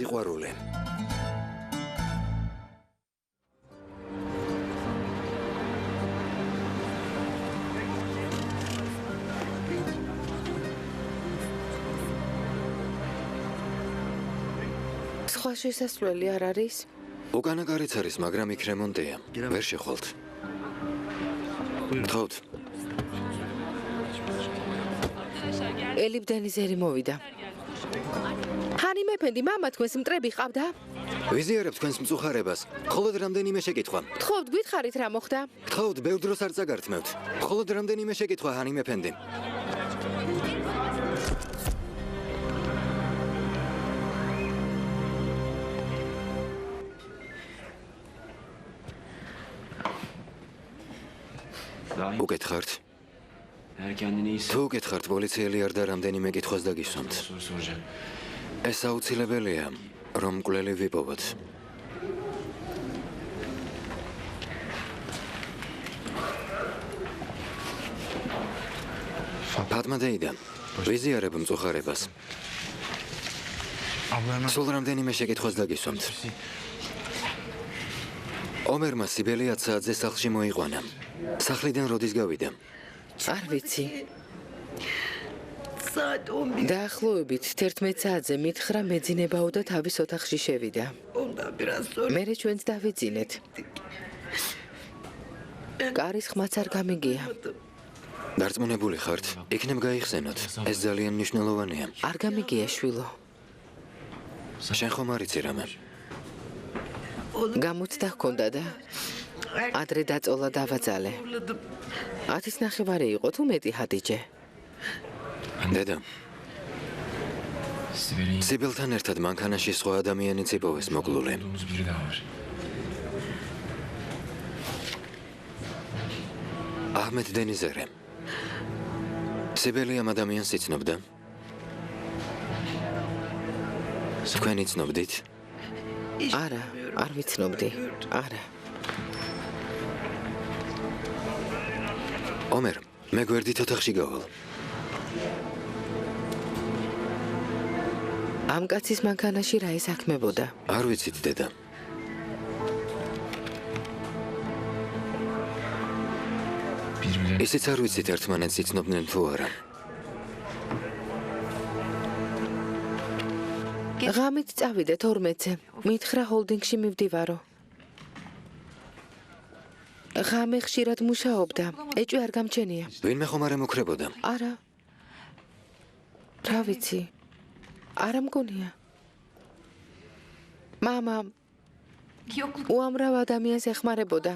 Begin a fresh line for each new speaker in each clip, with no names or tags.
სიყვარული.
სხვა შესასვლელი არ არის?
უკანა კარიც არის, მაგრამ იქ რემონტია. ვერ შეხვალთ. გთხოვთ.
ელიფ დენიზერი მოვიდა. ჰანი მეფენდი, მამა თქვენს მტრები ყავდა?
ვიზიარებ თქვენს მწუხარებას. მხოლოდ რამდენიმე შეკითხვა.
გთხოვთ, გითხარით რა მოხდა?
გთხოვთ, ბევრ დროს არ წაგართმევთ. მხოლოდ რამდენიმე შეკითხვა, ჰანი მეფენდი. უკითხართ? თუ უკითხართ, პოლიციელი არ და რამდენიმე კითხვას დაგისვამთ. ეს აუცილებელია, რომ მკვლელი ვიპოვოთ. ფატმა დეიდა, ვიზიარებ მწუხარებას. სულ რამდენიმე შეკითხვას დაგისვამთ. ომერმა სიბელი 10 საათზე სახლში მოიყვანა. სახლიდან როდის გავიდა?
არ ვიცი. დაახლოებით 11 საათზე მითხრა მეძინებაო და თავის ოთახში შევიდა. მერე ჩვენც დავიძინეთ. კარის ხმაც არ გამიგია.
დარწმუნებული ხართ? იქნებ გაიხსენოთ. ეს ძალიან მნიშვნელოვანია.
არ გამიგია შვილო.
შენ ხომ არ იცი რამე?
გამოცდა ჰქონდა და ადრე დაწოლა დავაძალე. 10:30 იყო თუ მეტი ჰადიჯე.
დედა. სიბელთან ერთად მანქანაში სხვა ადამიანიც იპოვეს მოკლული. აჰმედ დენიზერე. სიბელი ამ ადამიანს იცნობდა? თქვენ იცნობდით?
არა, არ ვიცნობდი. არა.
ომერ, მე გვერდით ოთახში გავალ.
ამ კაცის მანქანაში რა ესაქმებოდა?
არ ვიცით, დედა. ისიც არ ვიცით ერთმანეთს იცნობდნენ თუ არა.
ღამით წავიდე 12-ზე. მითხრა ჰოლდინგში მივდივარო. ღამე ხშირად მუშაობდა. ეჭვი არ გამჩენია.
ვინმე ხომ არ ემუქრებოდა?
არა. რა ვიცი. არა მგონია. მამა უამრავ ადამიანს ეხმარებოდა.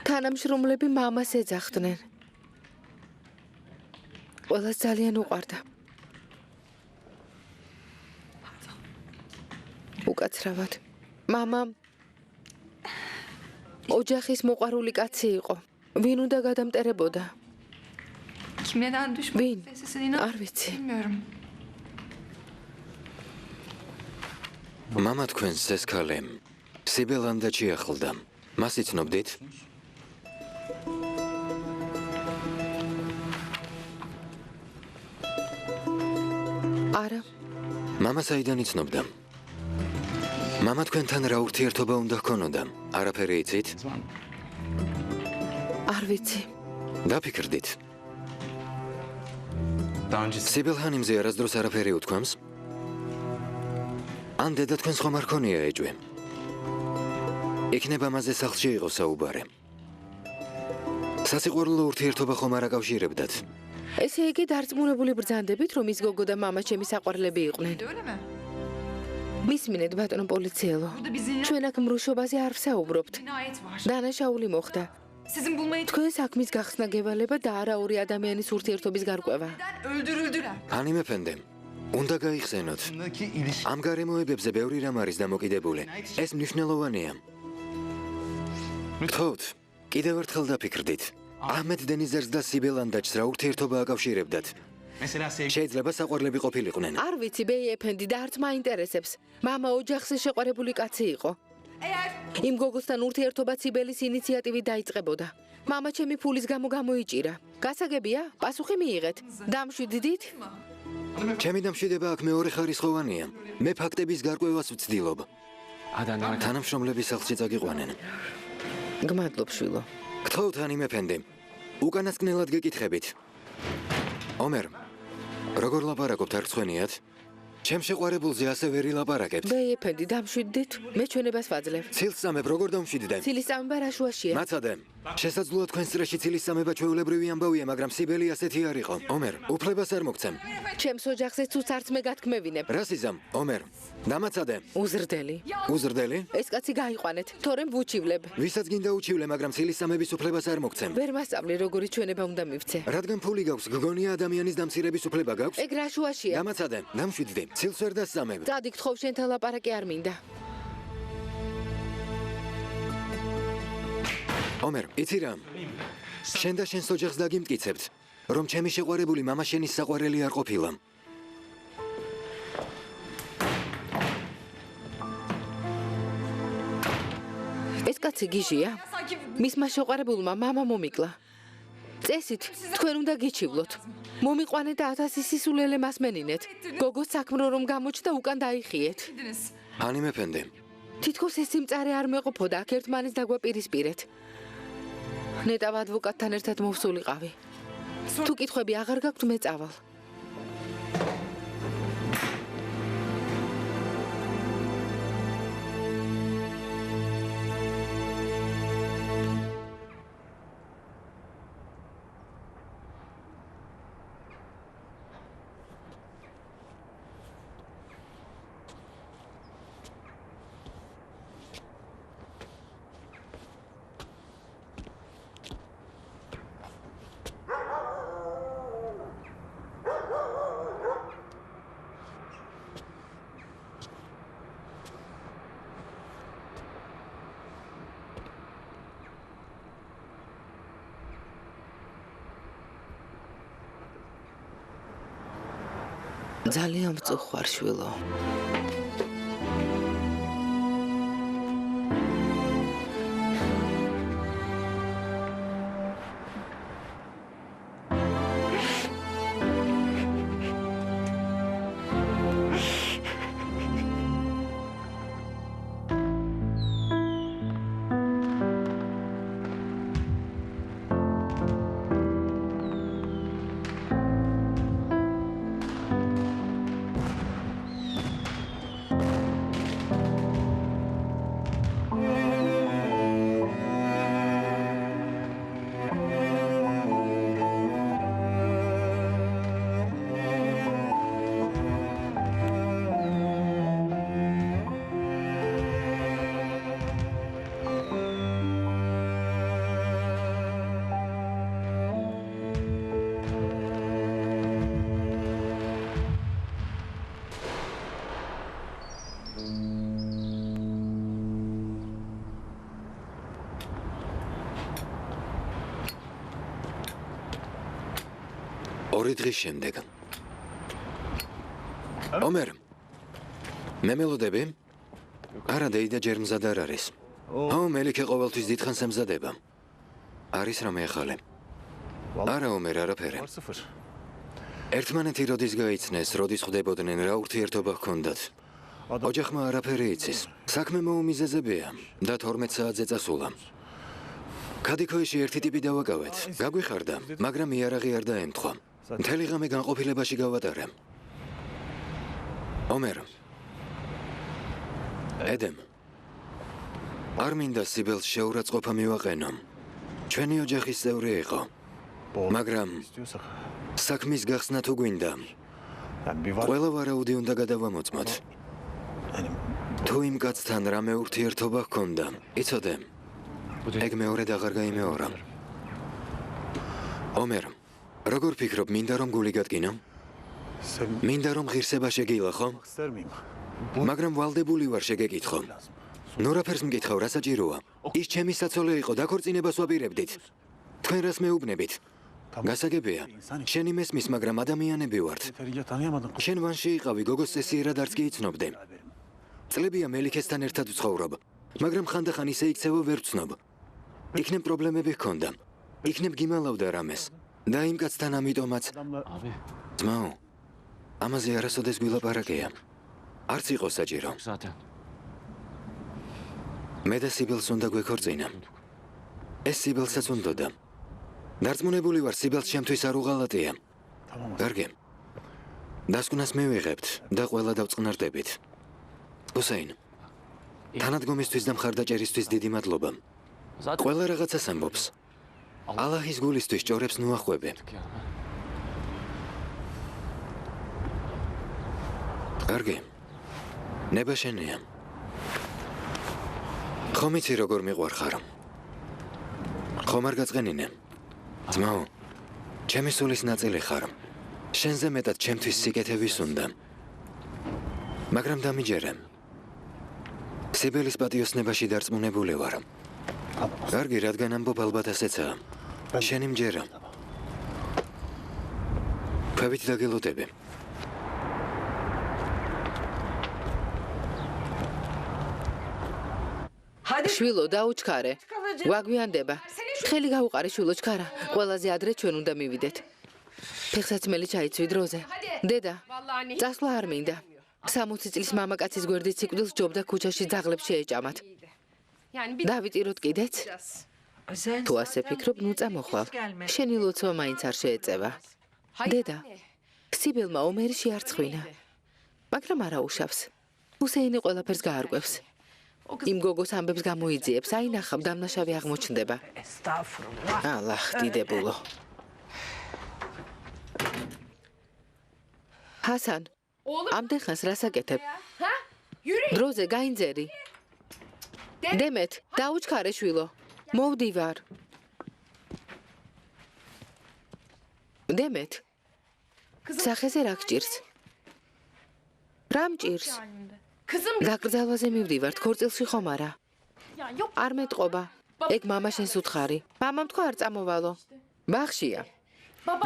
თანამშრომლები მამას ეძახდნენ. ყველას ძალიან უყვარდა. უკაცრავად. მამა ოჯახის მოყვარული კაცი იყო. ვინ უნდა გადამტერებოდა? ვინ? არ ვიცი.
მამა თქვენს ეს ქალი სიბელანდა ჩიახლდა. მას იცნობდით?
არა.
მამა საიდან იცნობდა? მამა თქვენთან რა ურთიერთობა უნდა ჰქონოდა? არაფერი იცით?
არ ვიცი.
დაფიქრდით. სიბელჰანიმზე არასდროს არაფერი უთქვამს? ან დედა თქვენს ხომ არ ქონია ეჭვი? იქნება მასზე სახლში იყო საუბარი. სასიყვარულო ურთიერთობა ხომ არ აკავშირებდათ?
ესე იგი დარწმუნებული ბრძანდებით, რომ ის გოგო და მამა ჩემი საყვარლები იყვნენ. მისმინეთ ბატონო პოლიციელო. ჩვენ აქ მრუშობაზე არ ვსაუბრობთ. დანაშაული მოხდა. თქვენ საქმის გახსნა გევალება და არა ორი ადამიანის ურთიერთობის გარკვევა.
ჰანი მეფენდე, უნდა გაიხსენოთ. ამ გარემოებებზე ბევრი რამ არის დამოკიდებული. ეს მნიშვნელოვანია. გთხოვთ, კიდევ ერთხელ დაფიქრდით. აჰმედ დენიზერს და სიბელანდაჩს რა ურთიერთობა აკავშირებდათ? შეიძლება საყვარლები ყოფილიყვნენ.
არ ვიცი, ბეი ეფენდი და არც მაინტერესებს. მამა ოჯახზე შეყვარებული კაცი იყო. იმ გოგოსთან ურთიერთობა სიბელის ინიციატივით დაიწყებოდა. მამა ჩემი ფულის გამო გამოიჭირა. გასაგებია? პასუხი მიიღეთ. დამშვიდდით?
ჩემი დამშვიდება აქ მეორე ხარისხოვანია. მე ფაქტების გარკვევას ვცდილობ. თანამშრომლები სახლში წაგიყვანენ.
გმადლობ შვილო.
გთხოვთ ანიმე ფენდი. უკანასკნელად გეკითხებით. ომერ, როგორ ლაპარაკობთ არცხვენიათ? ჩემ შეყვარებულზე ასე ვერ ილაპარაკებთ.
ბეი ეფენდი, დამშვიდდით. მე ჩვენებას ვაძლევ.
ცილს სამებ როგორ დამშვიდდე?
ცილის წამება რა შუაშია?
მაცადე. შესაძლოა თქვენ სტრესში ცილის სამება ჩვეულებრივი ამბავია, მაგრამ სიბელი ასეთი არ იყო. ომერ, უფლებას არ მოგცემ.
ჩემს ოჯახზე თუ არც მე გათქმევინებ.
რა სიზამ? ომერ, დამაცადე.
უზრდელი.
უზრდელი?
ეს კაცი გაიყვანეთ, თორემ ვუჩივლებ.
ვისაც გინდა უჩივლე, მაგრამ ცილის სამების უფლებას არ მოგცემ.
ვერ მასწავლე როგორი ჩვენება უნდა მივცე.
რადგან ფული გაქვს, გგონია ადამიანის დამცირების უფლება გაქვს?
ეგ რა შუაშია?
დამაცადე, დამშვიდდი. ცილს ვერ დასამებ.
წადი გთხოვ შენთან ლაპარაკი არ მინდა.
ომერ, იცი რა? შენ და შენს ოჯახს დაგიმტკიცებთ, რომ ჩემი შეყვარებული მამა შენის საყვარელი არ ყოფილა.
ეს კაცი გიჟია? მისმა შეყვარებულმა მამა მომიკლა. წესით, თქვენ უნდა გიჩივლოთ. მომიყვანეთ და 1000 სისულელე მასმენინეთ. გოგოს საქმრო რომ გამოჩნდა უკან დაიხიეთ.
ანიმე ფენდი.
თითქოს ეს სიმწარე არ მეყოფოდა, აქ ერთმანეთს დაგვაპირისპირეთ. ნეტავ ადვოკატთან ერთად მოვსულიყავი. თუ კითხვები აღარ გაქვთ, მე წავალ. ძალიან მწუხვარ შვილო.
ორი დღის შემდეგ. ომერ, მე მელოდები? არა, დეიდა ჯერ მზად არ არის. მელიქე ყოველთვის დიდხანს ემზადება. არის რამე ახალი? არა, ომერ, არაფერი. ერთმანეთი როდის გაიცნეს, როდის ხვდებოდნენ, რა ურთიერთობა ჰქონდათ. ოჯახმა არაფერი იცის. საქმე მოუმიზეზებია და 12 საათზე წასულა. ქადიქოეში ერთი ტიპი დავაკავეთ. გაგვიხარდა, მაგრამ იარაღი არ დაემთხვა. მთელი ღამე განყოფილებაში გავატარე. ომერ. ედემ. არ მინდა სიბელს შეურაცხყოფა მივაყენო. ჩვენი ოჯახის წევრი იყო. მაგრამ საქმის გახსნა თუ გვინდა, ყველა ვარაუდი უნდა გადავამოწმოთ. თუ იმ კაცთან რამე ურთიერთობა ჰქონდა, იცოდე, ეგ მეორედ აღარ გაიმეორა. ომერ, როგორ ფიქრობ, მინდა რომ გული გადგინო? მინდა რომ ღირსება შეგილა, ხო? მაგრამ ვალდებული ვარ შეგეკითხო. ნორაფერს მკითხავ, რა საჭიროა? ის ჩემი საცოლე იყო, დაქორწინებას ვაპირებდით. თქვენ რას მეუბნებით? გასაგებია, შენი მესმის, მაგრამ ადამიანები ვართ. შენ ვანში იყავი, გოგოს წესიერად არც კი იცნობდე. წლებია მელიქესთან ერთად ვცხოვრობ, მაგრამ ხანდახან ისე იქცევა ვერ ვცნობ. იქნებ პრობლემები ჰქონდა. იქნებ გიმალავდა რამეს. და იმ კაცთან ამიტომაც. ძმაო, ამაზე არასოდეს გვილაპარაკია. არც იყო საჭირო. მე და სიბილს უნდა გვექორწინა. ეს სიბილსაც უნდოდა. დარწმუნებული ვარ, სიბილს ჩემთვის არ უღალატია. კარგი. დასკვნას მივიღებთ და ყველა დავწყნარდებით. ჰუსეინ, თანადგომისთვის და მხარდაჭერისთვის დიდი მადლობა. ყველა რაღაცას ამბობს. ალაჰის გულისთვის ჭორებს ნუახვები. კარგი. ნება შენია. ხომ იცი როგორ მიყვარხარ? ხომ არ გაწყენინე? ძმაო, ჩემი სულის ნაწილი ხარ. შენზე მეტად ჩემთვის სიკეთე ვის უნდა. მაგრამ დამიჯერე. სიბელის პატიოსნებაში დარწმუნებული ვარ. კარგი, რადგან ამბობ ალბათ ასეცაა. შენი მჯერა. ქვევით დაგელოდები.
შვილო, დაუჩქარე. გვაგვიანდება. ხელი გაუყარე შვილო, ჩქარა. ყველაზე ადრე ჩვენ უნდა მივიდეთ. ფეხსაცმელი ჩაიცვი დროზე. დედა, წასვლა არ მინდა. 60 წლის მამაკაცის გვერდით სიკვდილს ჯობდა ქუჩაში ძაღლებს შეეჭამათ. დავიტიროთ კიდეც? თუ ასე ფიქრობ, ნუ წამოხვალ. შენი ლოცვა მაინც არ შეეწევა. დედა, სიბელმა ომერი შეარცხვინა. მაგრამ არა უშავს. ჰუსეინი ყველაფერს გაარკვევს. იმ გოგოს ამბებს გამოიძიებს, აინახავ დამნაშავე აღმოჩნდება. ალახ დიდებულო. ჰასან, ამდენ ხანს რას აკეთებ? დროზე გაინძერი. დემეთ, დაუჩქარე შვილო. მოვდივარ. დემეთ. სახეზე რა გჭირს? რა მჭირს? გაკრძალვაზე მივდივართ, ქორწილში ხომ არა? არ მეტყობა. ეგ მამა შენს უთხარი. მამამ თქვა არ წამოვალო. ბახშია.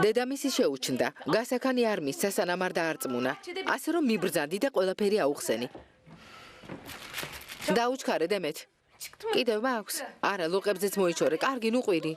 დედამისი შეუჩნდა. გასაქანი არ მისცა, სანამ არ დაარწმუნა. ასე რომ მიბრძანდი და ყველაფერი აუხსენი. დაუჩქარე დემეთ. კიდევ მაქვს? არა, ლოყებზეც მოიჩორე. კარგი, ნუ ყვირი.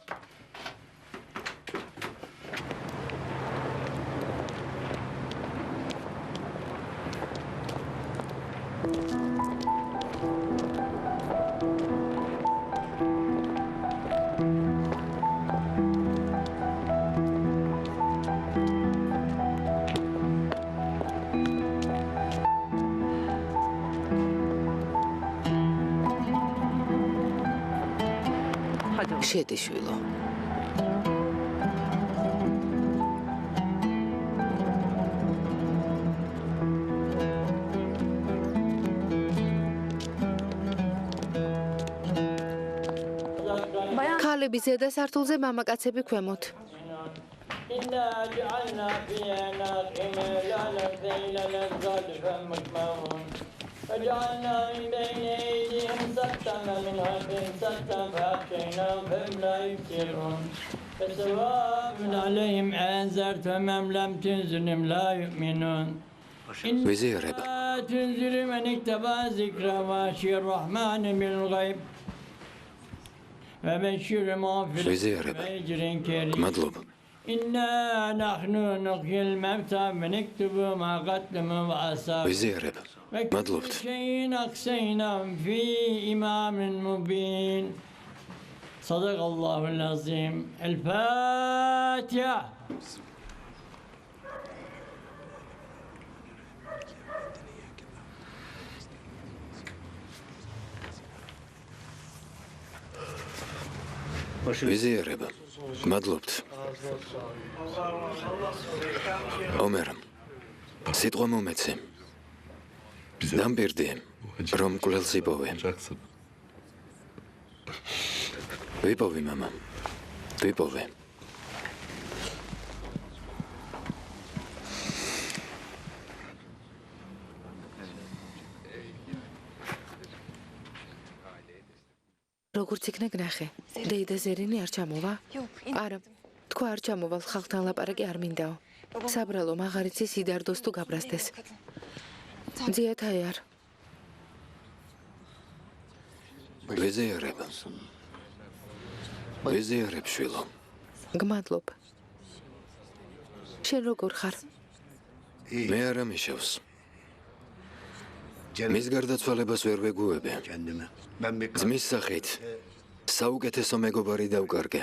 შედი შვილო. ქალები ზედა სართულზე, მამაკაცები ქვემოთ.
فجعلنا من بين أيديهم سدا ومن خلفهم سدا فأغشيناهم فهم لا يبصرون فسواء عليهم أنذرتهم أم لم تنذرهم لا يؤمنون إنما تنذر من اتبع ذكر وخشي الرحمن بالغيب وبشر مغفرة بأجر كريم إنا نحن نحيي الموتى ونكتب ما قدموا وآثارهم وكل شيء أحصيناه في إمام مبين صدق الله العظيم الفاتحة
ვიზიარება. მადლობთ. ომერ, სიტყვა მომეცი. დამპირდი, რომ კვლელს იპოვე. ვიპოვე, მამა. ვიპოვე.
როგორც იქნა გნახე, დეიდა ზერინი არ ჩამოვა? არა, თქვა არ ჩამოვალ, ხალხთან ლაპარაკი არ მინდაო. საბრალო მაღარიცი სიდარდოს თუ გაბრასდეს. ძიათაი არ.
ვიზიარება. ვიზიარებ შვილო.
გმადლობ. შენ როგორ ხარ?
მე არ ამიშავს. მის გარდაცვალებას ვერ ვეგუებე. ძმის სახით საუკეთესო მეგობარი დავკარგე.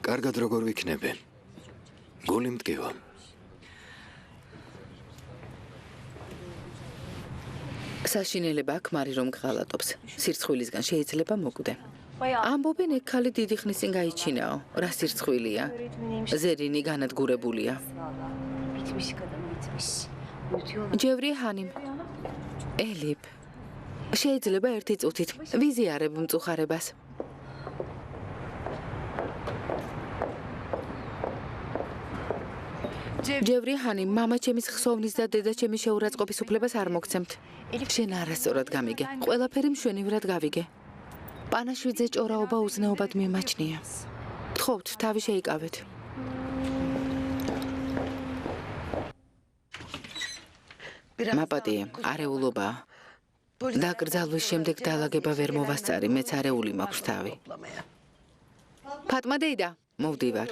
კარგად როგორ ვიქნები? გული მტკივა.
საშინელება აქ მარი რომ გღალატობს. სირცხვილისგან შეიძლება მოკვდე. ამბობენ ეგ ხალი დიდი ხნის წინ გაიჩინაო. რა სირცხვილია? ზერინი განადგურებულია. ჯევრი ჰანიმ. ელიფ. შეიძლება ერთი წუთით ვიზიარებ მწუხარებას. ჯევრი ჰანიმ, მამა ჩემის ხსოვნის და დედა ჩემის შეურაცხყოფის უფლებას არ მოგცემთ. შენ არასწორად გამიგე. ყველაფერი მშვენივრად გავიგე. პანაშვიძე ჭორაობა უზნეობად მიმაჩნია. გთხოვთ, თავი შეიკავეთ. მაპატიე, არეულობაა. დაკრძალვის შემდეგ დალაგება ვერ მოვასწარი, მეც არეული მაქვს თავი. ფატმა დეიდა, მოვდივარ.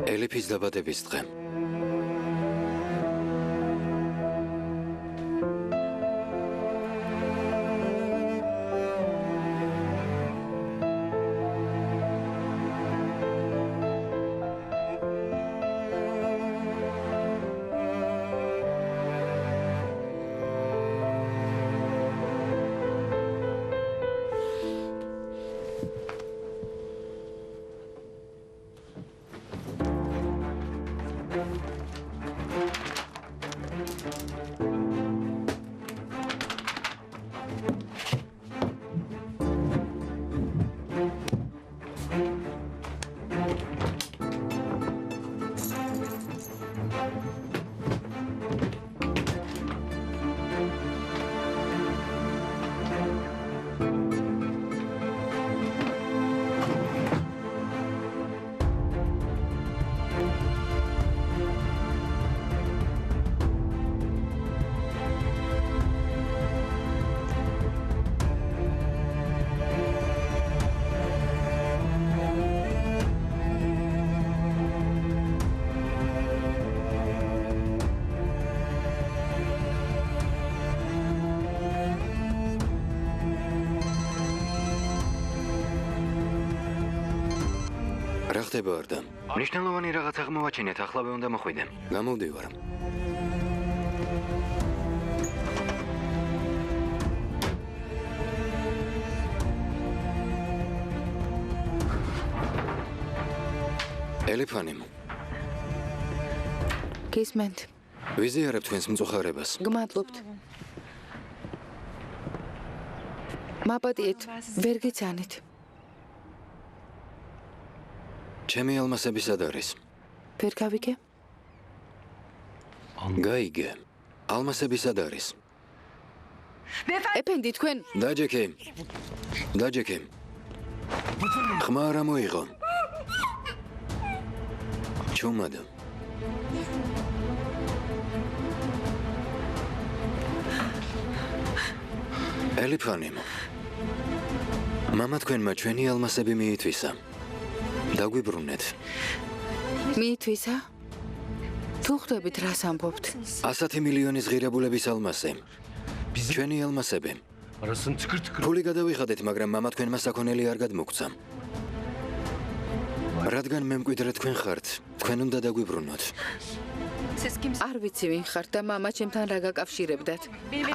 ელიფის დაბადების დღე. რა ხდება არდა? მნიშვნელოვანი რაღაც აღმოვაჩინეთ, ახლავე უნდა მოხვიდე. გამოვდივარ. ელიფანიმ.
გისმენთ.
ვიზიარებ თქვენს მწუხარებას.
გმადლობთ. მაპატიეთ, ვერ გიცანით.
ჩემი ალმასები სად არის?
ვერ გავიგე?
გაიგე. ალმასები სად არის?
ეფენდი, თქვენ
დაჯექე. დაჯექე. ხმა არ მოიღო. ჩუმად. ელიფანიმ. მამა თქვენმა ჩვენი ალმასები მიითვისა. დაგვიბრუნეთ.
მიითვისა? თუ ხვდებით რას ამბობთ?
100 მილიონის ღირებულების ალმასი. ჩვენი ალმასები. ფული გადავიხადეთ, მაგრამ მამა თქვენმა საქონელი არ გადმოგცა. რადგან მე მკვიდრად თქვენ ხართ, თქვენ უნდა დაგვიბრუნოთ.
არ ვიცი ვინ ხართ და მამა ჩემთან რა გაკავშირებდათ.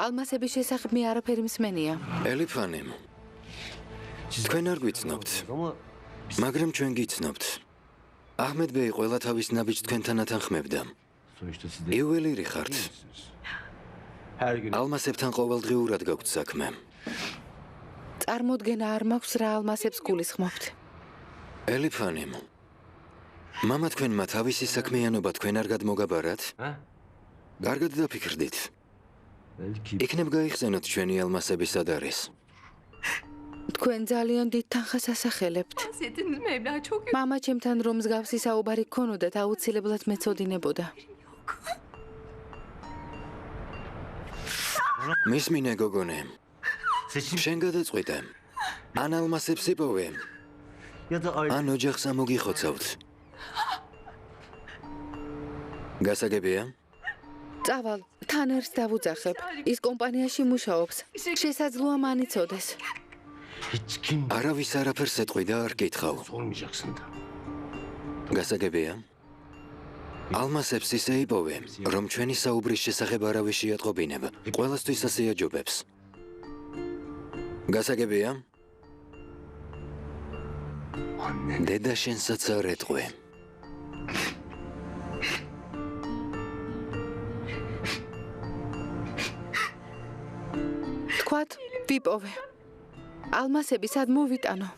ალმასების შესახებ მე არაფერი მსმენია.
ელიფანი. თქვენ არ გვიცნობთ, მაგრამ ჩვენ გიცნობთ. აჰმედ ბეი ყველა თავის ნაბიჯს თქვენთან ათანხმებდა. იუველირი ხართ. ალმასებთან ყოველდღიურად გაგვთ საქმე.
წარმოდგენა არ მაქვს რა ალმასებს გულისხმობთ.
ელიფანი. მამა თქვენმა თავისი საქმიანობა თქვენ არ გადმოგაბარათ? კარგად დაფიქრდით. იქნებ გაიხსენოთ ჩვენი ალმასები სად არის.
თქვენ ძალიან დიდ თანხას ასახელებთ. მამა ჩემთან რომ მსგავსი საუბარი გქონოდათ, აუცილებლად მეწოდინებოდა.
მისმინე გოგონე. შენ გადაწყვიტე. ან ალმასებს იპოვე, ან ოჯახს ამოგიხოცავთ. გასაგებია?
წავალ, თან ერთს დავუძახებ. ის კომპანიაში მუშაობს. შესაძლოა მან იცოდეს.
არავის არაფერს ეტყვი და არ კითხავ. გასაგებია? ალმასებს ისე იპოვე, რომ ჩვენი საუბრის შესახებ არავის შეატყობინება. ყველასთვის ასე აჯობებს. გასაგებია? დედა შენსაც არ ეტყვი.
თქვათ, ვიპოვე. ალმასები სად მოვიტანო?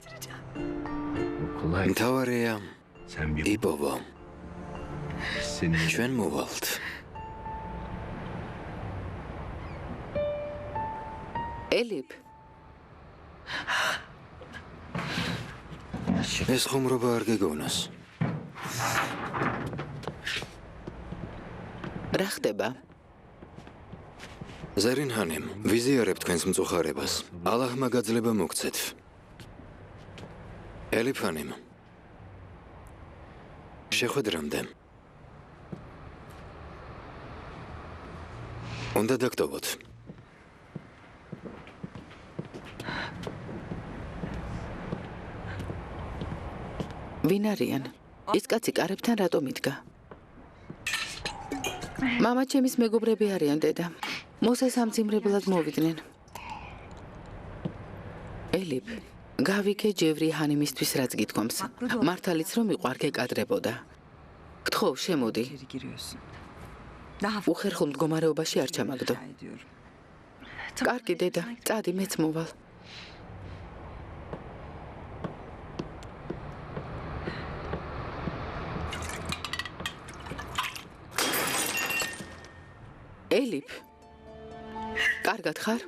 მთავარია, იპოვო. ჩვენ მოვალთ.
ელიფ.
ეს ხუმრობა არ გეგონოს.
რა ხდება?
ზერინჰანემ, ვიზიარებ თქვენს მწუხარებას. ალაჰმა გაძლება მოგცეთ. ელიფანემ, შეხვედრამდე. უნდა დაგტოვოთ.
ვინ არიან? ის კაცი კარებთან რატომ იდგა? მამა ჩემის მეგობრები არიან, დედა. მოსეს ამძიმრებლად მოვიდნენ. ელიფ, გავიგე ჯევრი ჰანიმისთვის რაც გითქვამს. მართალიც რომ იყვარ გეკადრებოდა. გთხოვ, შემოდი. უხერხულ მდგომარეობაში არ ჩამაგდო. კარგი, დედა, წადი, მეც მოვალ. ელიფ. კარგად ხარ?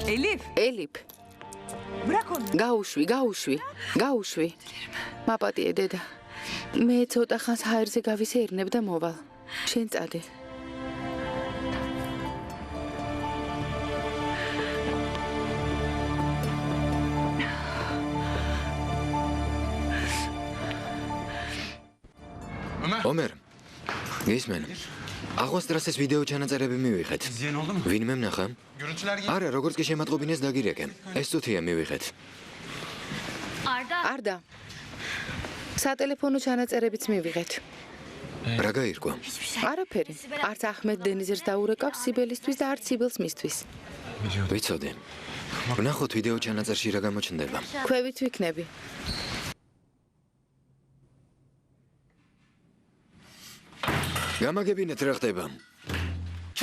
ელიფ?
ელიფ. გაუშვი. მაპატიე, დედა. მე ცოტა ხანს ჰაერზე გავისეირნებ და მოვალ. შენ წადი.
ომერ, გისმენ. აღვასტრასის ვიდეო ჩანაწერები მივიღეთ. ვინმე ნახა? არა, როგორც კი შემატყობინეს დაგირეკე. ეს წუთია მივიღეთ.
არდა. სატელეფონო ჩანაწერებიც მივიღეთ.
რა გაირკვა?
არაფერი. არც აჰმედ დენიზერს დაურეკავს სიბელისთვის და არც სიბელს მისთვის.
ვიცოდე. ვნახოთ ვიდეო ჩანაწერში რა გამოჩნდება.
ქვევით ვიქნები.
გამაგებინეთ რა ხდება.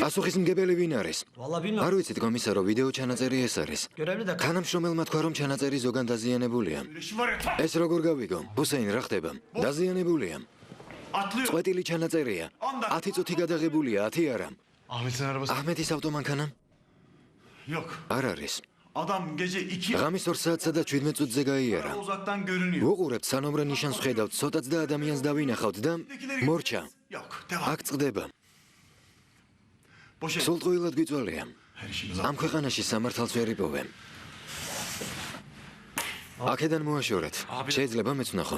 პასუხისმგებელი ვინ არის? არ ვიცით კომისარო, ვიდეო ჩანაწერი ეს არის. თანამშრომელმა თქვა რომ ჩანაწერი ზოგან დაზიანებულია. ეს როგორ გავიგო? ჰუსეინ, რა ხდება? დაზიანებულია. წვეტილი ჩანაწერია. 10 წუთი გადაღებულია, 10 არა. აჰმედის ავტომანქანა? არ არის. ღამის 2 საათსა და 17 წუთზე გაიარა. ვუყურებთ სანომრე ნიშანს ვხედავთ, ცოტაც და ადამიანს დავინახავთ და მორჩა. აქ წდება. სულტყუილად გვიწვალია. ამ ქვეყანაში სამართალს ვერ იპოვე. აქედან მოაშორეთ. შეიძლება მეც ვნახო.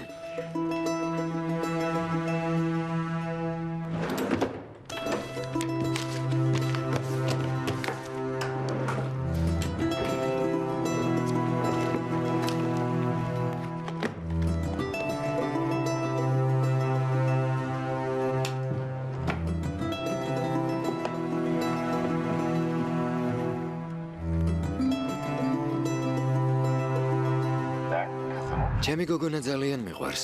ჩემი გოგონა ძალიან მიყვარს.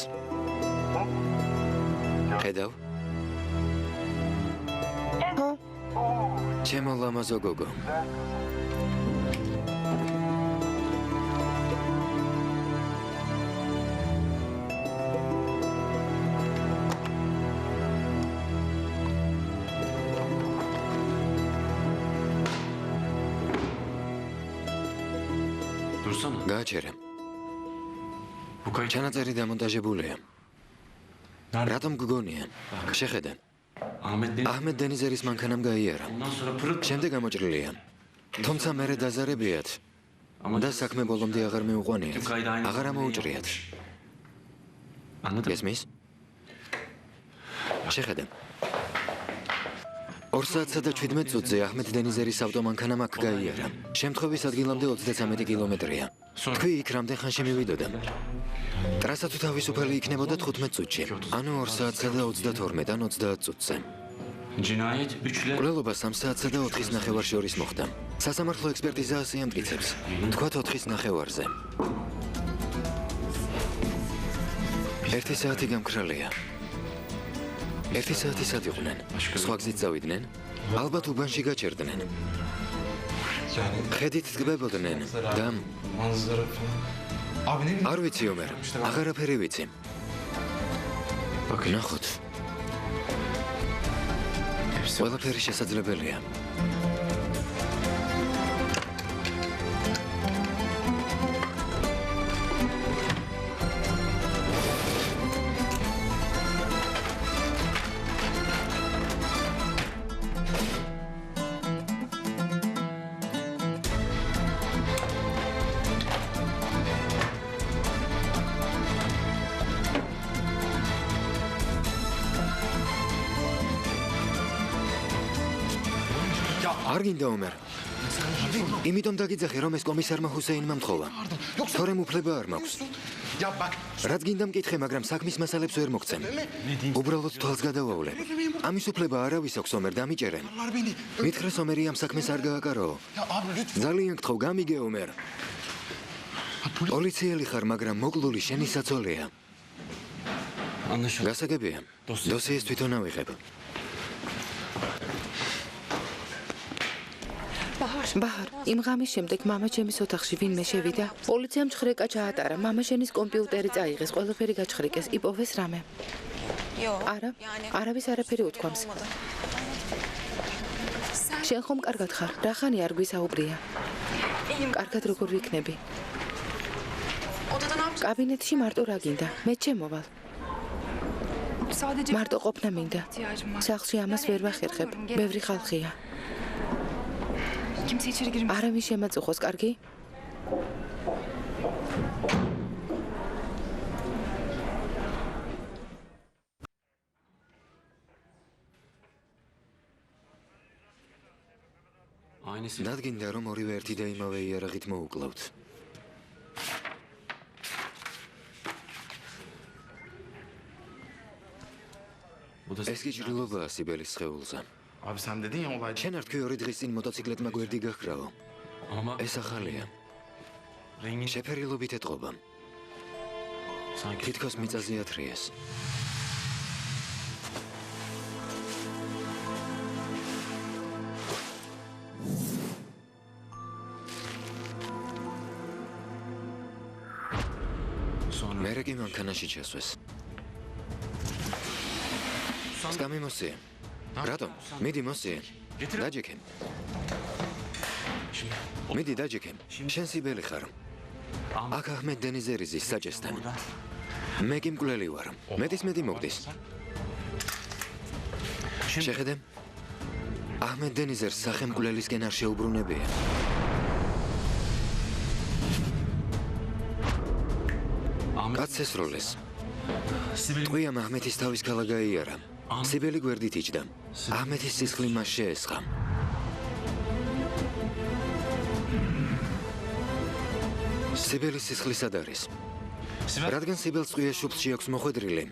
ხედავ?
ხო,
ჩემო ლამაზო გოგო.
Dursana.
გააჩერე.
Bu kayıt
ჩანაწერი დამონტაჟებულია. რატომ გგონიან? შეხედე. აჰმედ დენიზერის მანქანამ გაიარა.
Ondan sonra pırıt.
შემდეგ გამოჭრილია. თუმცა მერე დაზარებიათ და საქმე ბოლომდე აღარ მეუყვანიათ. აღარ ამოუჭრიათ.
Anladın mı?
გესმის? შეხედე. 2 საათსა და 17 წუთზე აჰმედ დენიზერის ავტომანქანამ აქ გაიარა. შემთხვევის ადგილამდე 33 კილომეტრია. თქვი იქ რამდენ ხანში მივიდოდა? ტრასა თუ თავისუფალი იქნებოდა 15 წუთში. ანუ 2 საათსა და 22 ან 30 წუთზე.
Cinayet 3 ile
კვლელობა 3 საათსა და 4-ის ნახევარ შორის მოხდა. სასამართლო ექსპერტიზა ასიამტკიცებს. თქვათ 4-ის ნახევარზე. 1 საათი გამქრალია. 1 საათი სად იყვნენ? სხვა გზით წავიდნენ? ალბათ უბანში გაჩერდნენ. ხედით დგებოდნენ და
manzara falan. Abi ne bileyim.
არ ვიცი ომერ, აღარაფერი ვიცი. ნახოთ. ყველაფერი შესაძლებელია. არ გინდა ომერ. იმიტომ დაგიძახე რომ ეს კომისარმა ჰუსეინმა მთხოვა. თორემ უფლება არ მაქვს.
Ya bak.
რაც გინდა მკითხე, მაგრამ საქმის მასალებს ვერ მოგცემ. უბრალოდ თვალს გადავავლებ. ამის უფლება არავის აქვს ომერ, დამიჭერე.
Var beni.
მითხრეს ომერი ამ საქმეს არ გააკარო.
Ya abi lütfen.
ძალიან გთხოვ, გამიგე ომერ. პოლიციელი ხარ, მაგრამ მოკლული შენი საწოლეა.
anlaşıldı.
გასაგებია. დოსიეს თვითონ ავიღებ.
ბაჰარ, იმ ღამის შემდეგ მამა ჩემის ოთახში ვინმე შევიდა. პოლიციამ ჩხრეკა ჩაატარა. მამა შენის კომპიუტერი წაიღეს, ყველაფერი გაჩხრიკეს, იპოვეს რამე. არა, არავის არაფერი უთქვამს. შენ ხომ კარგად ხარ? რა ხანი არ გვისაუბრია? კარგად როგორ ვიქნები? კაბინეტში მარტო რა გინდა? მე ჩემოვალ. მარტო ყოფნა მინდა. სახლში ამას ვერ ვახერხებ. ბევრი ხალხია.
Kimse içeri girmesin.
არავის შემაწუხოს, კარგი?
Aynısı.
დადგინდა რომ ორივე ერთი და იმავე იარაღით მოუკლავთ.
Bu da
ეს კი ჭრილობაა სიბელის სხეულზე.
Abi sen dedin ya olay.
შენ არ თქვი 2 დღის წინ მოტოციკლებმა გვერდი გახკრავო.
ama
ეს ახალია.
rengi
შეფერილობით ეთყობა.
sanki
თითქოს მიწაზე ათრიეს.
sonra
მერე კი მანქანაში ჩასვეს. სკამი მოსიე. რატომ? მიდი მოსიე. დაჯექე. მიდი დაჯექე. შენ სიბელი ხარ. აქ აჰმედ დენიზერიზის საჭესთან. მე კი მკვლელი ვარ. მეტი მოგდის. შეხედე. აჰმედ დენიზერს სახელმკვლელისკენ არ შეუბრუნებია. კაცს ესროლეს. ტყვიამ აჰმეთის თავის ქალა გაიარა. სიბელი გვერდით იჯდა. აჰმეთის სისხლი მას შეესხა. სიბელის სისხლი სად არის? რადგან სიბელს ტყვია შუბლში აქვს მოხვედრილი,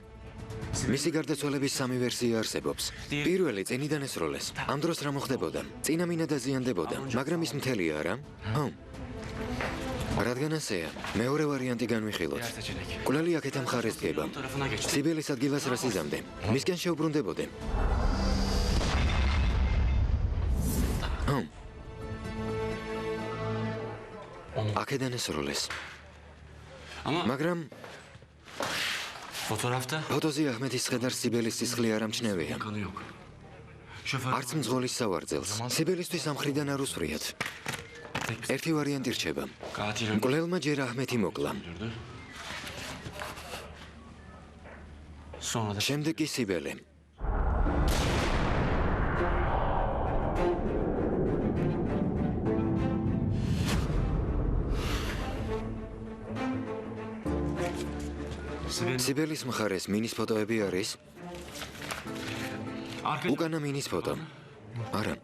მისი გარდაცვალების სამი ვერსია არსებობს. პირველი წინიდან ესროლეს. ამ დროს რა მოხდებოდა? წინა მინა დაზიანდებოდა, მაგრამ ის მთელია არა? ხო. რადგან ასეა, მეორე ვარიანტი განვიხილოთ. კვლელი აქეთ ამ მხარეს დგება. სიბელის ადგილას რას იზამდე? მისკენ შეუბრუნდებოდე. ხო. აქედან ესროლეს. მაგრამ ფოტოზე აჰმეთის ხედარს სიბელის სისხლი არ ამჩნევია. არც მძღოლის სავარძელს. სიბელისთვის ამ მხრიდან არ უსვრიათ. ერთი ვარიანტი რჩება. მკვლელმა ჯერ აჰმეთი მოკლა. შემდეგ კი სიბელი. სიბელის მხარეს მინის ფოტოები არის? უკანა მინის ფოტო. არა.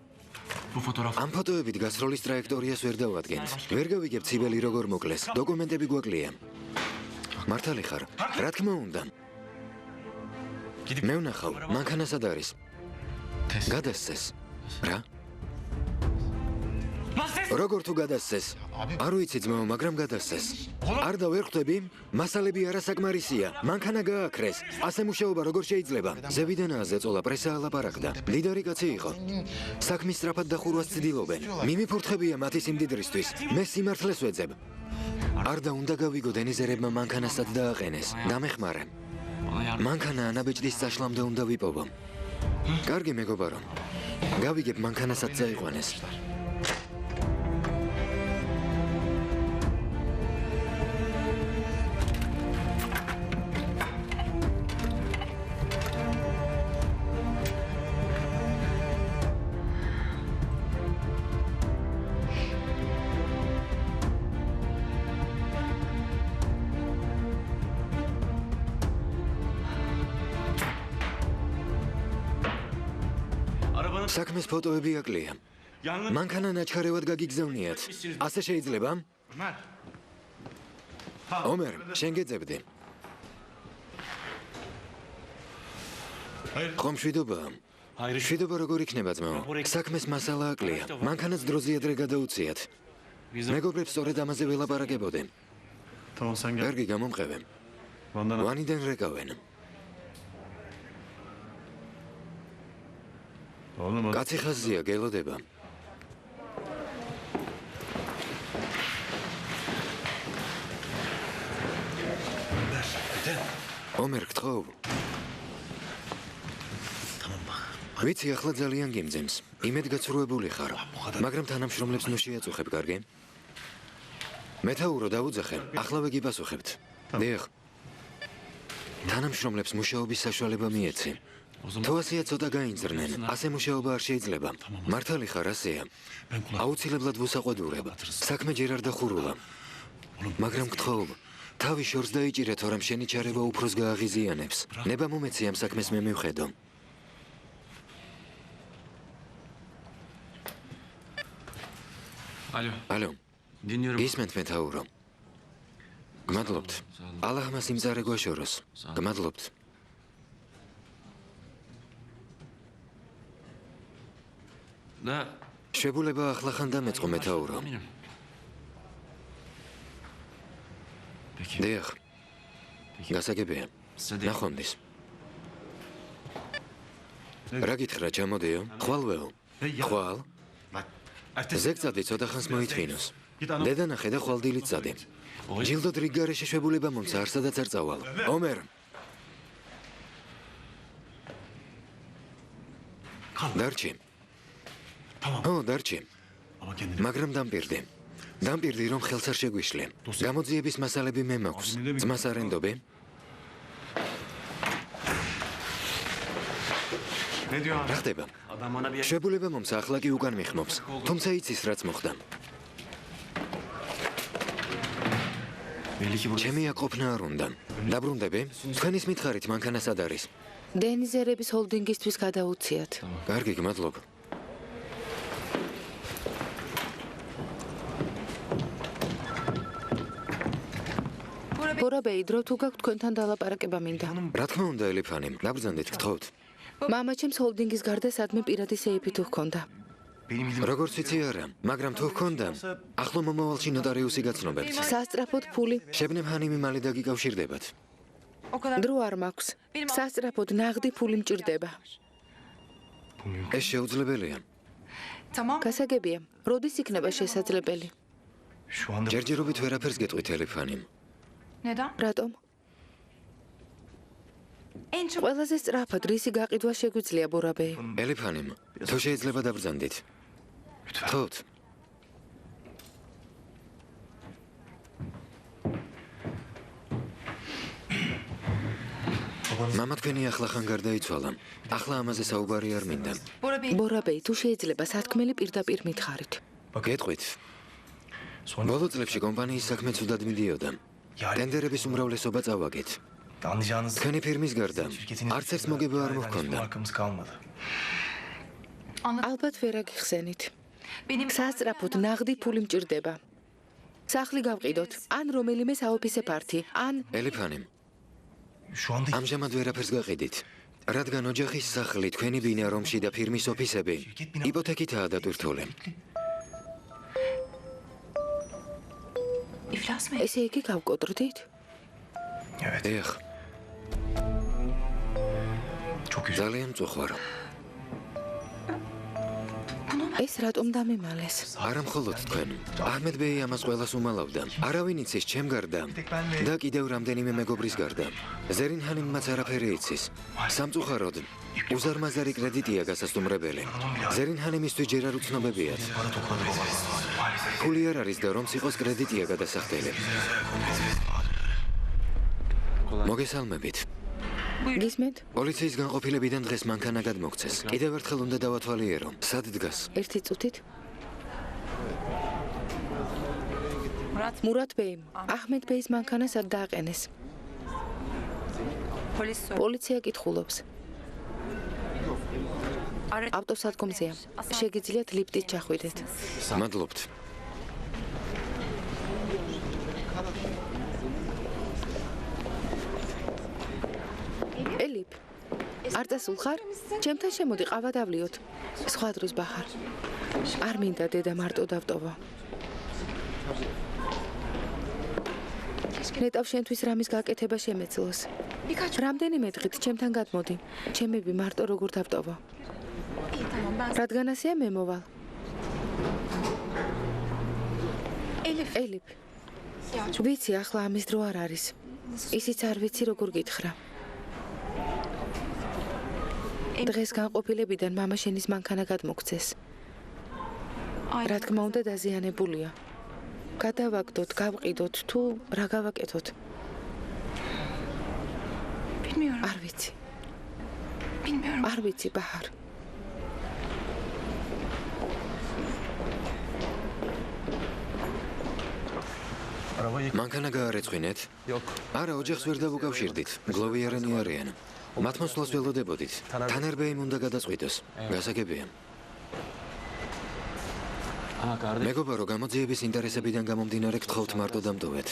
ამ ფოტოებით გასროლის ტრაექტორიას ვერ დავადგენთ. ვერ გავიგებთ სიბელი როგორ მოკლეს. დოკუმენტები გვაკლია. მართალი ხარ? რა თქმა უნდა. მე ვნახავ, მანქანა სად არის? გადასცეს. რა? როგორ თუ გადასცეს? არ ვიცი ძმაო, მაგრამ გადასცეს. არ და ვერ ხვდები? მასალები არასაკმარისია. მანქანა გააქრეს. ასე მუშაობა როგორ შეიძლება? ზევიდანაა ზეწოლა, პრესა ალაპარაკდა. მდიდარი კაცი იყო. საქმის სწრაფად დახურვას ცდილობენ. მიმიფურთხებია მათი სიმდიდრისთვის. მე სიმართლეს ვეძებ. არ და უნდა გავიგო დენიზერებმა მანქანასაც დააყენეს. დამეხმარე. მანქანა ანაბეჭდის წაშლამდე უნდა ვიპოვო. კარგი მეგობარო. გავიგებ მანქანასაც წაიყვანეს. საქმეს ფოტოები აკლია. მანქანა ნაჩქარევად გაგიგზავნიათ. ასე შეიძლება? ომერ, შენ გეძებდი. ხომ მშვიდობაა? მშვიდობა როგორ იქნება ძმაო? საქმეს მასალა აკლია. მანქანაც დროზე ადრე გადაუციათ. მეგობრებს სწორედ ამაზე ველაპარაკებოდი. კარგი გამომყევე. ვანიდან რეკავენ. კაცი ხაზია, გელოდება. ომერ, გთხოვ. ვიცი, ახლა ძალიან გიმძემს. იმედგაცრუებული ხარ, მაგრამ თანამშრომლებს ნუ შეაწუხებ, კარგი? მეთაურო, დაუძახე, ახლავე გიპასუხებთ. დიახ. თანამშრომლებს მუშაობის საშუალება მიეცი. თუ ასეა ცოტა გაინძრნენ, ასე მუშაობა არ შეიძლება. მართალი ხარ, ასეა. აუცილებლად ვუსაყვედურებ. საქმე ჯერ არ დახურულა. მაგრამ გთხოვ, თავი შორს დაიჭირე, თორემ შენი ჩარევა უფროს გააღიზიანებს. ნება მომეცი ამ საქმეს მე მივხედო. ალო. გისმენთ მეთაურო. გმადლობთ. ალაჰმა სიმწარე გვაშოროს. გმადლობთ. შეგულება ახლა ხან დამეწყო მეთაურო. დიახ. გასაგებია. ნახვამდის. რა გითხრა, ჩამოდიო? ხვალვეო? ხვალ? ზეგწადი ცოტა ხანს მოითვინოს. დედა ნახე და ხვალდილით წადი. ჯილდოდ რიგ გარეშე შეგულება მომცა, არსადაც არ წავალ. ომერ. დარჩი. ო, დარჩი. მაგრამ დამპირდი. დამპირდი, რომ ხელს არ შეგვიშლე. გამოძიების მასალები მე მაქვს. ძმას არ ენდობი? რა ხდება? შეგულება მომცა, ახლა კი უკან მიხმობს. თუმცა იცის, რაც მოხდა. ჩემი აკოფნა არ უნდა. დაბრუნდები? თქვენის მითხარით მანქანა სად არის?
დენიზერების ჰოლდინგისთვის გადაუციათ.
კარგი, გმადლობ.
ბორაბეი, დრო თუ გაქვთ თქვენთან დალაპარაკება მინდა.
რა თქმა უნდა, ელიფანი, დაბრძანდით, გთხოვთ.
მამა ჩემს ჰოლდინგის გარდა სადმე პირადი სეიფი თუ ჰქონდა.
როგორც ვიცი არა, მაგრამ თუ ჰქონდა, ახლო მომავალში ნოტარიუსი გაცნობებთ.
სასწრაფოდ ფული.
შებნემ ჰანიმი მალე დაგიკავშირდებათ.
დრო არ მაქვს. სასწრაფოდ ნაღდი ფული მჭირდება.
ეს შეუძლებელია.
გასაგებია, როდის იქნება შესაძლებელი?
ჯერჯერობით ვერაფერს გეტყვით, ელიფანი.
რატომ? ყველაზე სწრაფად რისი გაყიდვა შეგვიძლია, ბორაბეი?
ელიფანი, თუ შეიძლება დაბრძანდით. გთხოვთ. მამა თქვენი ახლახან გარდაიცვალა. ახლა ამაზე საუბარი არ მინდა.
ბორაბეი, თუ შეიძლება სათქმელი პირდაპირ მითხარით.
გეტყვით. ბოლო წლებში კომპანიის საქმე ცუდად მიდიოდა. ტენდერების უმრავლესობა წავაგეთ. თქვენი ფირმის გარდა არც ერთ მოგება არ მოჰქონდა.
ალბათ ვერ აგიხსენით. სასწრაფოდ ნაღდი ფული მჭირდება. სახლი გავყიდოთ, ან რომელიმე საოფისე პარტი, ან
ელიფანი, ამჟამად ვერაფერს გაყიდით. რადგან ოჯახის სახლი, თქვენი ბინა რომში და ფირმის ოფისები იპოთეკითაა დატვირთული.
ესე იგი გავკოდრდით?
ეხ. ძალიან მწუხვარ.
ეს რატომ დამემალეს?
არა მხოლოდ თქვენ. აჰმედბეი ამას ყველას უმალავდა. არავინ იცის ჩემ გარდა და კიდევ რამდენიმე მეგობრის გარდა. ზერინ ჰანიმმაც არაფერი იცის. სამწუხაროდ, უზარმაზარი კრედიტია გასასტუმრებელი. ზერინ ჰანიმისთვის ჯერ არ უცნობებიათ. ფული არ არის და რომც იყოს კრედიტია გადასახდელი. მოგესალმებით.
გისმენთ?
პოლიციის განყოფილებიდან დღეს მანქანა გადმოგცეს. კიდევ ერთხელ უნდა დავათვალიერო. სად დგას?
ერთი წუთით. მურატ ბეიმ, აჰმედ ბეის მანქანა სად დააყენეს? პოლიცია კითხულობს. ავტოსადგომზეა. შეგიძლიათ ლიფტით ჩახვიდეთ.
მადლობთ.
ელიფ, არ წასულხარ? ჩემთან შემოდი, ყავა დავლიოთ. სხვა დროს ბახარ. არ მინდა დედა მარტო დავტოვო. ნეტავ შენთვის რამის გაკეთება შემეძლოს. რამდენიმე დღით ჩემთან გადმოდი. ჩემები მარტო როგორ დავტოვო. რადგან ასეა მე მოვალ. ელიფ, ვიცი ახლა ამის დრო არ არის. ისიც არ ვიცი როგორ გითხრა. დღეს განყოფილებიდან მამა შენის მანქანა გადმოგცეს. რა თქმა უნდა დაზიანებულია. გადავაგდოთ, გავყიდოთ თუ რა გავაკეთოთ? არ ვიცი. არ ვიცი, ბაჰარ.
მანქანა გაარეწვინეთ? არა, ოჯახს ვერ დავუკავშირდით. გლოვიარენი არიან. მათ მოსვლას ველოდებოდით. თანერბეიმ უნდა გადაწყვიტოს. გასაგებია. მეგობარო, გამოძიების ინტერესებიდან გამომდინარე გთხოვთ მარტო დამტოვეთ.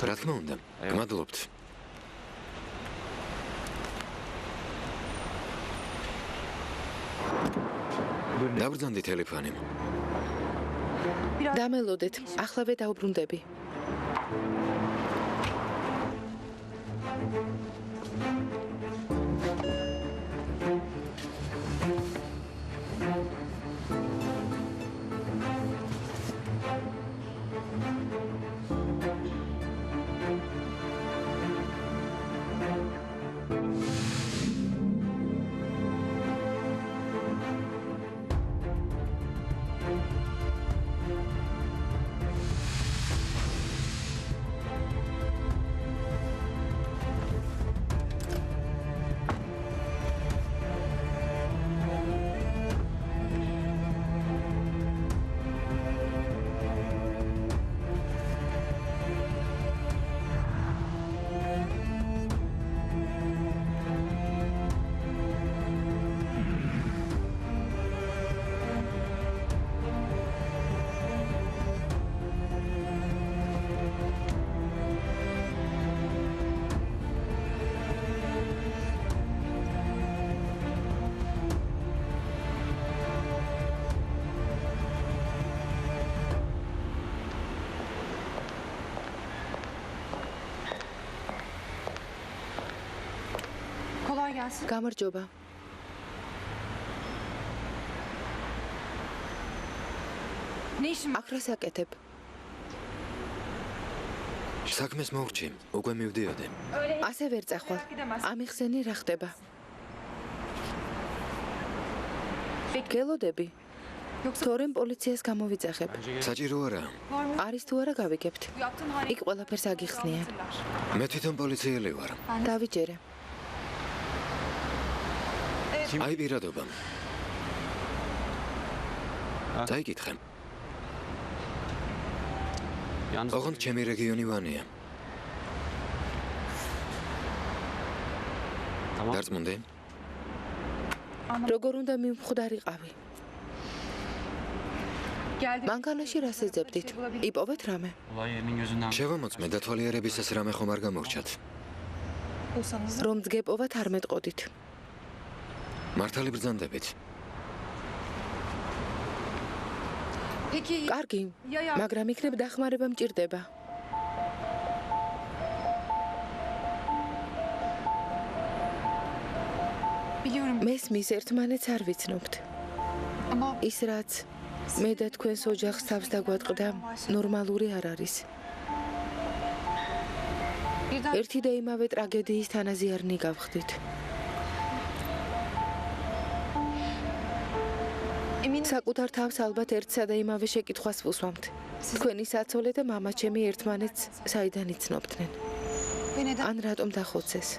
რა თქმა უნდა, გმადლობთ. დაბრძანდით ელიფანი.
დამელოდეთ, ახლავე დაუბრუნდები. გამარჯობა. აქ რას აკეთებ?
საქმეს მოვრჩი, უკვე მივდიოდე.
ასე ვერ წახვალ. ამიხსენი რა ხდება? გელოდები. თორემ პოლიციას გამოვიძახებ.
საჭირო არა.
არის თუ არა გავიგებთ. იქ ყველაფერს აგიხსნიან.
მე თვითონ პოლიციელი ვარ.
დავიჯერე.
აი პირადობა. დაიკითხე. ოღონდ ჩემი რეგიონი ვანია. დარწმუნდი?
როგორ უნდა მიმხვდარიყავი? მანქანაში რას ეძებდით? იპოვეთ რამე?
შევამოწმე დათვალიერებისას რამე ხომ არ გამორჩათ.
რომ ძგეპოვათ არ მეტყოდით.
მართალი ბრძანდებით.
კარგი, მაგრამ იქნებ დახმარება მჭირდება. მესმის ერთმანეთს არ ვიცნობთ. ის რაც მე და თქვენს ოჯახს თავს დაგვატყდა, ნორმალური არ არის. ერთი და იმავე ტრაგედიის თანაზიარნი გავხდით. საკუთარ თავს ალბათ ერთსა და იმავე შეკითხვას ვუსვამთ. თქვენი საცოლე და მამაჩემი ერთმანეთს საიდან იცნობდნენ? ან რატომ დახოცეს?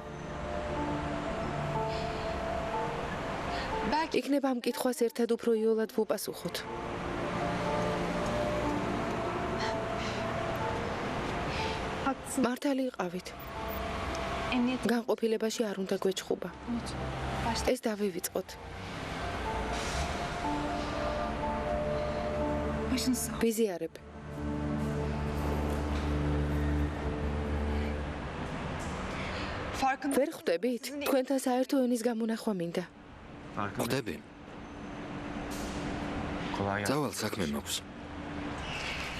იქნება ამ კითხვას ერთად უფრო იოლად ვუპასუხოთ. მართალი იყავით. განყოფილებაში არ უნდა გვეჭხუბა. ეს დავივიწყოთ. ვიზიარებ. ვერ ხვდებით? თქვენთან საერთო ენის გამონახვა მინდა.
ხვდები? წავალ საქმე მაქვს.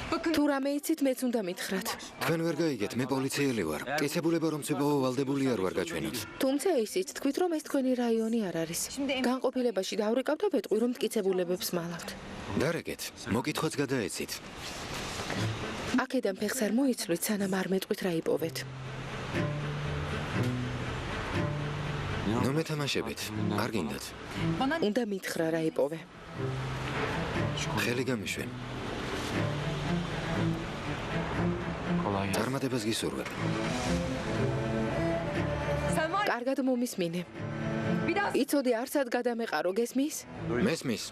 თუ რამე იცით, მეც უნდა მითხრათ.
თქვენ ვერ გაიგეთ, მე პოლიციელი ვარ. კეთებულება რომ ცვებაო ვალდებული არ ვარ გაჩვენოთ.
თუმცა ისიც თქვით, რომ ეს თქვენი რაიონი არ არის. განყოფილებაში დავრეკავ და ვეტყვი, რომ მტკიცებულებებს მალავთ.
დარეკეთ, მოკითხვაც გადაეცით.
აქედან ფეხს არ მოიცვლით, სანამ არ მეტყვით რა იპოვეთ.
ნუ მეთამაშებით, არ გინდათ.
უნდა მითხრა რა იპოვე.
ხელი გამიშვე. წარმატებას გისურვებ.
კარგად მომისმინე. იცოდი არსად გადამეყარო, გესმის?
მესმის.